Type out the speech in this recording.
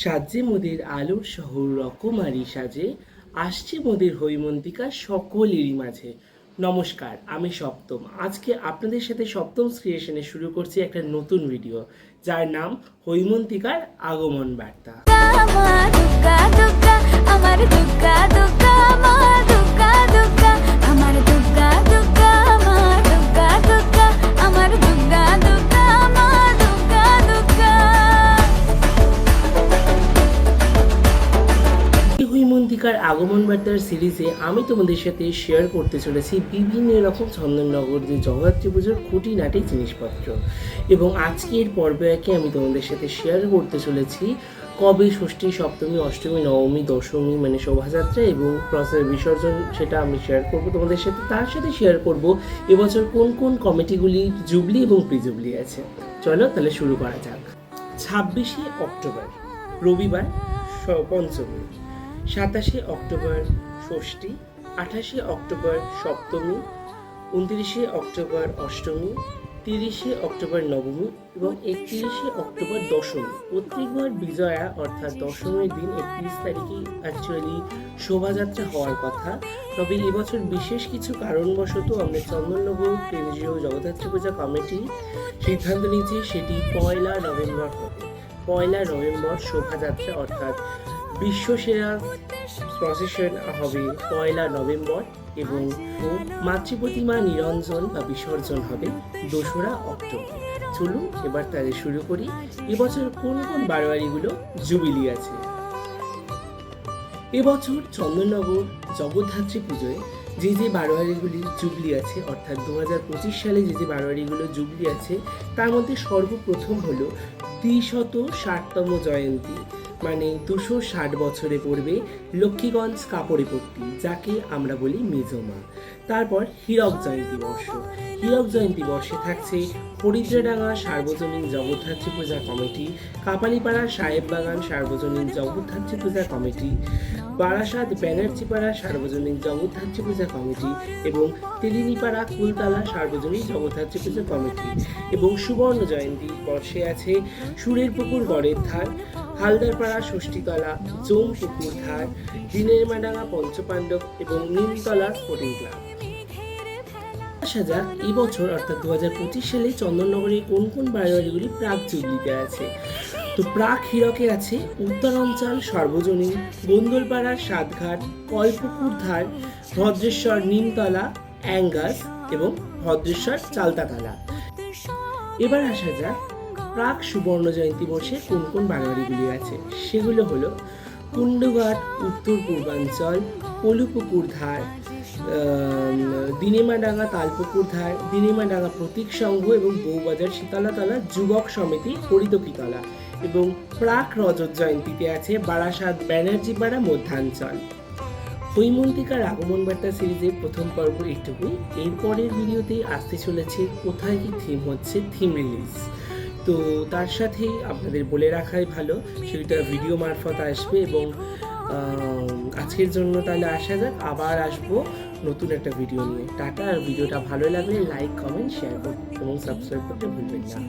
সাজে মোদের আলোর শহর রকমারি সাজে, আসছে মোদের হৈমন্তিকা সকলেরই মাঝে। নমস্কার, আমি সপ্তম। আজকে আপনাদের সাথে সপ্তম ক্রিয়েশনে শুরু করছি একটা নতুন ভিডিও, যার নাম হৈমন্তিকার আগমন বার্তা। হৈমন্তিকার আগমন বার্তার সিরিজে আমি তোমাদের সাথে শেয়ার করতে চলেছি বিভিন্ন রকম চন্দননগর যে জগদ্ধাত্রী পুজোর খুঁটিনাটি জিনিসপত্র, এবং আজকের পর্বে একে আমি তোমাদের সাথে শেয়ার করতে চলেছি কবে ষষ্ঠী, সপ্তমী, অষ্টমী, নবমী, দশমী মানে শোভাযাত্রা এবং ক্রসের বিসর্জন, সেটা আমি শেয়ার করব তোমাদের সাথে। তার সাথে শেয়ার করব এবছর কোন কোন কমিটিগুলি জুবলি এবং প্রিজুবলি আছে। চলো তাহলে শুরু করা যাক। 26শে অক্টোবর রবিবার পঞ্চমী, 27শে অক্টোবর ষষ্ঠী, 28শে অক্টোবর সপ্তমী, 29শে অক্টোবর অষ্টমী, 30শে অক্টোবর নবমী এবং 31শে অক্টোবর দশমী। প্রত্যেকবার বিজয়া অর্থাৎ দশমীর দিন 31 তারিখে অ্যাকচুয়ালি শোভাযাত্রা হওয়ার কথা, তবে এবছর বিশেষ কিছু কারণবশত আমরা চন্দননগর কেন্দ্রীয় জগদ্ধাত্রী পূজা কমিটি সিদ্ধান্ত নিয়েছি সেটি 1 নভেম্বর হবে। 1 নভেম্বর শোভাযাত্রা অর্থাৎ বিশ্বসেরা প্রসেশন হবে 1 নভেম্বর, এবং মাতৃপ্রতিমা নিরঞ্জন বা বিসর্জন হবে 2রা অক্টোবর। চলুন এবার তাহলে শুরু করি। এবছর কোন কোন বারোয়ারিগুলো জুবিলি আছে। এবছর চন্দননগর জগদ্ধাত্রী পুজোয় যে যে বারোয়ারিগুলি জুবলি আছে, অর্থাৎ 2025 সালে যে যে বারোয়ারিগুলো জুবলি আছে, তার মধ্যে সর্বপ্রথম হলো 260তম জয়ন্তী, মানে 260 বছরে পড়বে লক্ষ্মীগঞ্জ কাপড়িপট্টি, যাকে আমরা বলি মেজমা। তারপর হীরক জয়ন্তী বর্ষ। হীরক জয়ন্তী বর্ষে থাকছে হরিদ্রাডাঙ্গা সার্বজনীন জগদ্ধাত্রী পূজা কমিটি, কাপালিপাড়া সাহেববাগান সার্বজনীন জগদ্ধাত্রী পূজা কমিটি, বারাসাত ব্যানার্জিপাড়া সার্বজনীন জগদ্ধাত্রী পূজা কমিটি এবং তেলিনীপাড়া কুলতলা সার্বজনীন জগদ্ধাত্রী পূজা কমিটি। এবং সুবর্ণ জয়ন্তী বর্ষে আছে সুরেরপুকুর গড়ের ধার, হালদারপাড়া ষষ্ঠীতলা, জমপুকুর ধার, দিনেরমাডাঙ্গা পঞ্চপাণ্ডব এবং নিমতলা স্পোর্টিং ক্লাব। আসা যাক এবছর অর্থাৎ 2025 সালে চন্দননগরে কোন কোন বারোয়ারিগুলি প্রাক জুবলিতে আছে। তো প্রাক হীরকে আছে উত্তরাঞ্চল সর্বজনীন, গোন্দলপাড়ার সাতঘাট, কলপুকুর ধার, ভদ্রেশ্বর নিমতলা, অ্যাঙ্গাস এবং ভদ্রেশ্বর চালতাতলা। এবার আসা যাক প্রাক সুবর্ণ জয়ন্তী বর্ষে কোন কোন বারোয়ারিগুলি আছে। সেগুলো হলো কুণ্ডঘাট উত্তর পূর্বাঞ্চল, পলুপুকুর ধার, দিনেমাডাঙ্গা তালপুকুর ধার, দিনেমাডাঙ্গা প্রতীক সংঘ এবং বউবাজার শীতলাতলা যুবক সমিতি হরিতকীতলা। এবং প্রাক রজত জয়ন্তীতে আছে বারাসাত ব্যানার্জিপাড়া মধ্যাঞ্চল। হৈমন্তিকার আগমন বার্তা সিরিজের প্রথম পর্ব এইটুকুই। এরপরের ভিডিওতে আসতে চলেছে কোথায় কি থিম হচ্ছে, থিম রিলিজ। তো তার সাথেই আপনাদের বলে রাখাই ভালো, সেটা ভিডিও মারফত আসবে। এবং আজকের জন্য তাহলে আসা যাক, আবার আসবো নতুন একটা ভিডিও নিয়ে। টাটা। আর ভিডিওটা ভালো লাগলে লাইক, কমেন্ট, শেয়ার করুন এবং সাবস্ক্রাইব করতে ভুলবেন না।